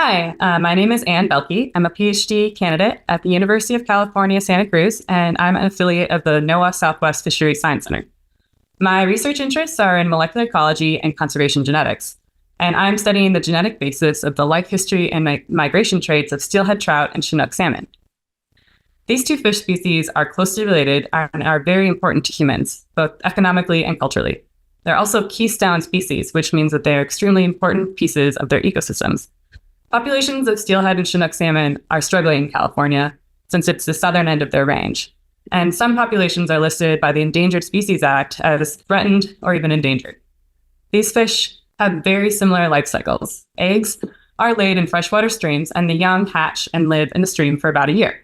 Hi, my name is Anne Beulke. I'm a PhD candidate at the University of California, Santa Cruz, and I'm an affiliate of the NOAA Southwest Fisheries Science Center. My research interests are in molecular ecology and conservation genetics, and I'm studying the genetic basis of the life history and migration traits of steelhead trout and Chinook salmon. These two fish species are closely related and are very important to humans, both economically and culturally. They're also keystone species, which means that they're extremely important pieces of their ecosystems. Populations of steelhead and Chinook salmon are struggling in California since it's the southern end of their range. And some populations are listed by the Endangered Species Act as threatened or even endangered. These fish have very similar life cycles. Eggs are laid in freshwater streams, and the young hatch and live in the stream for about a year.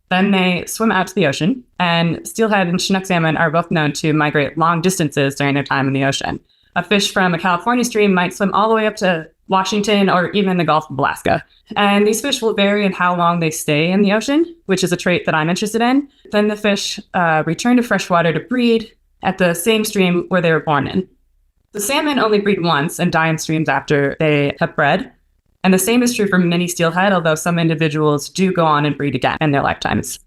Then they swim out to the ocean, and steelhead and Chinook salmon are both known to migrate long distances during their time in the ocean. A fish from a California stream might swim all the way up to Washington or even the Gulf of Alaska. And these fish will vary in how long they stay in the ocean, which is a trait that I'm interested in. Then the fish return to freshwater to breed at the same stream where they were born in. The salmon only breed once and die in streams after they have bred. And the same is true for many steelhead, although some individuals do go on and breed again in their lifetimes.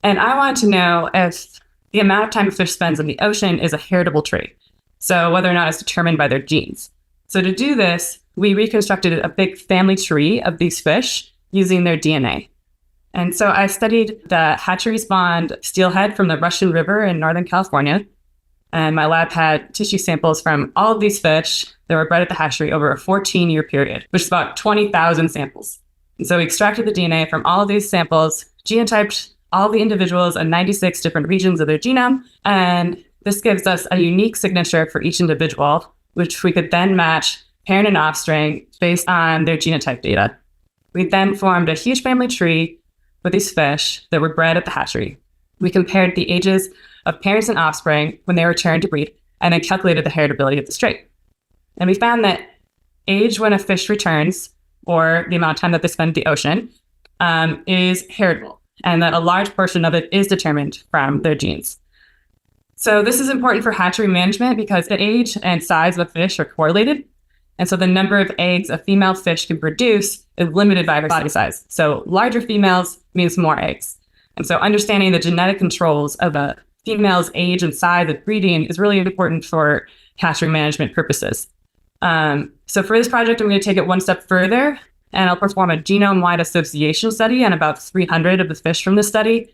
And I want to know if the amount of time a fish spends in the ocean is a heritable trait. So whether or not it's determined by their genes. So to do this, we reconstructed a big family tree of these fish using their DNA. And so I studied the hatchery spawned steelhead from the Russian River in Northern California. And my lab had tissue samples from all of these fish that were bred at the hatchery over a 14-year period, which is about 20,000 samples. And so we extracted the DNA from all of these samples, genotyped all the individuals in 96 different regions of their genome, and this gives us a unique signature for each individual, which we could then match parent and offspring based on their genotype data. We then formed a huge family tree with these fish that were bred at the hatchery. We compared the ages of parents and offspring when they returned to breed, and then calculated the heritability of this trait. And we found that age when a fish returns, or the amount of time that they spend in the ocean, is heritable, and that a large portion of it is determined from their genes. So this is important for hatchery management because the age and size of a fish are correlated. And so the number of eggs a female fish can produce is limited by her body size. So larger females means more eggs. And so understanding the genetic controls of a female's age and size at breeding is really important for hatchery management purposes. So for this project, I'm going to take it one step further, and I'll perform a genome-wide association study on about 300 of the fish from this study.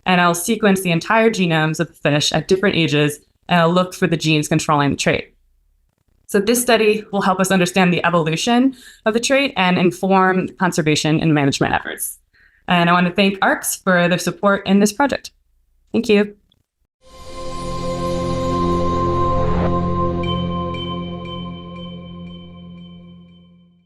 And I'll sequence the entire genomes of the fish at different ages, and I'll look for the genes controlling the trait. So this study will help us understand the evolution of the trait and inform conservation and management efforts. And I want to thank ARCS for their support in this project. Thank you.